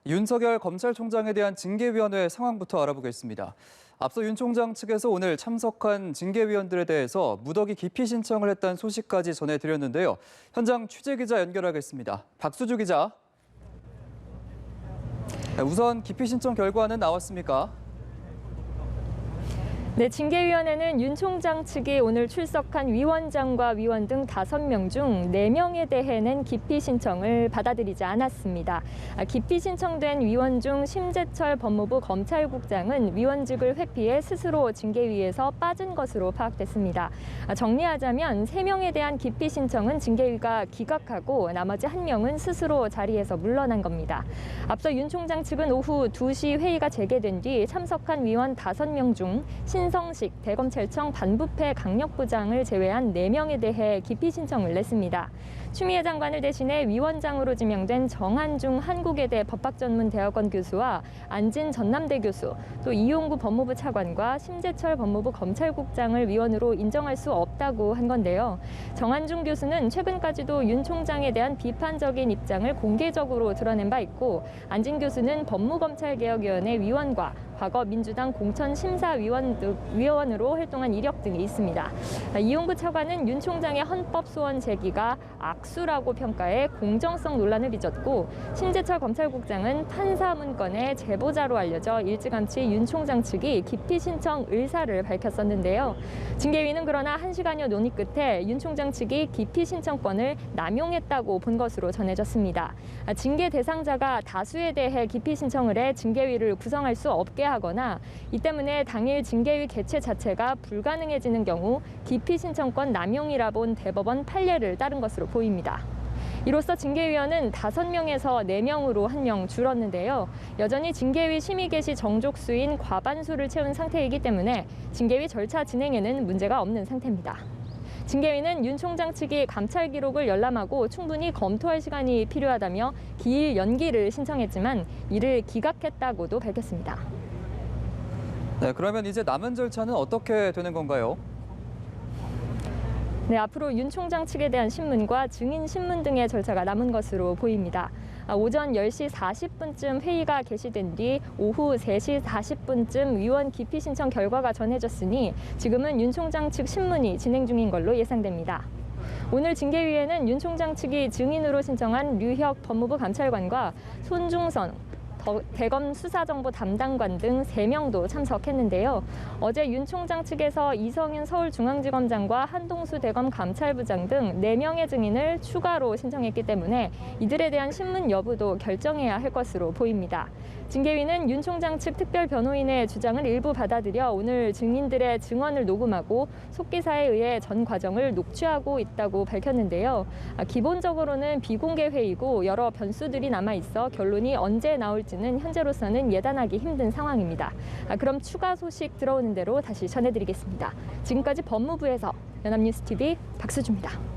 윤석열 검찰총장에 대한 징계위원회 상황부터 알아보겠습니다. 앞서 윤 총장 측에서 오늘 참석한 징계위원들에 대해서 무더기 기피 신청을 했다는 소식까지 전해드렸는데요. 현장 취재기자 연결하겠습니다. 박수주 기자. 우선 기피 신청 결과는 나왔습니까? 네, 징계위원회는 윤 총장 측이 오늘 출석한 위원장과 위원 등 5명 중 4명에 대해 낸 기피 신청을 받아들이지 않았습니다. 기피 신청된 위원 중 심재철 법무부 검찰국장은 위원직을 회피해 스스로 징계위에서 빠진 것으로 파악됐습니다. 정리하자면 3명에 대한 기피 신청은 징계위가 기각하고 나머지 1명은 스스로 자리에서 물러난 겁니다. 앞서 윤 총장 측은 오후 2시 회의가 재개된 뒤 참석한 위원 5명 중 신성식 대검찰청 반부패 강력부장을 제외한 4명에 대해 기피 신청을 냈습니다. 추미애 장관을 대신해 위원장으로 지명된 정한중 한국외대 법학전문대학원 교수와 안진 전남대 교수, 또 이용구 법무부 차관과 심재철 법무부 검찰국장을 위원으로 인정할 수 없다고 한 건데요. 정한중 교수는 최근까지도 윤 총장에 대한 비판적인 입장을 공개적으로 드러낸 바 있고, 안진 교수는 법무검찰개혁위원회 위원과 과거 민주당 공천심사위원으로 활동한 이력 등이 있습니다. 이용구 차관은 윤 총장의 헌법 소원 제기가 악수라고 평가해 공정성 논란을 빚었고, 심재철 검찰국장은 판사 문건의 제보자로 알려져 일찌감치 윤 총장 측이 기피 신청 의사를 밝혔었는데요. 징계위는 그러나 1시간여 논의 끝에 윤 총장 측이 기피 신청권을 남용했다고 본 것으로 전해졌습니다. 징계 대상자가 다수에 대해 기피 신청을 해 징계위를 구성할 수 없게 하거나 이 때문에 당일 징계위 개최 자체가 불가능해지는 경우 기피 신청권 남용이라 본 대법원 판례를 따른 것으로 보입니다. 이로써 징계위원은 5명에서 4명으로 1명 줄었는데요. 여전히 징계위 심의 개시 정족수인 과반수를 채운 상태이기 때문에 징계위 절차 진행에는 문제가 없는 상태입니다. 징계위는 윤 총장 측이 감찰 기록을 열람하고 충분히 검토할 시간이 필요하다며 기일 연기를 신청했지만 이를 기각했다고도 밝혔습니다. 네, 그러면 이제 남은 절차는 어떻게 되는 건가요? 네, 앞으로 윤 총장 측에 대한 신문과 증인 신문 등의 절차가 남은 것으로 보입니다. 오전 10시 40분쯤 회의가 개시된 뒤 오후 3시 40분쯤 위원 기피 신청 결과가 전해졌으니 지금은 윤 총장 측 신문이 진행 중인 걸로 예상됩니다. 오늘 징계위에는 윤 총장 측이 증인으로 신청한 류혁 법무부 감찰관과 손중선 대검 수사정보 담당관 등 3명도 참석했는데요. 어제 윤 총장 측에서 이성윤 서울중앙지검장과 한동수 대검 감찰부장 등 4명의 증인을 추가로 신청했기 때문에 이들에 대한 신문 여부도 결정해야 할 것으로 보입니다. 징계위는 윤 총장 측 특별 변호인의 주장을 일부 받아들여 오늘 증인들의 증언을 녹음하고 속기사에 의해 전 과정을 녹취하고 있다고 밝혔는데요. 기본적으로는 비공개 회의고 여러 변수들이 남아 있어 결론이 언제 나올지는 현재로서는 예단하기 힘든 상황입니다. 그럼 추가 소식 들어오는 대로 다시 전해드리겠습니다. 지금까지 법무부에서 연합뉴스TV 박수주입니다.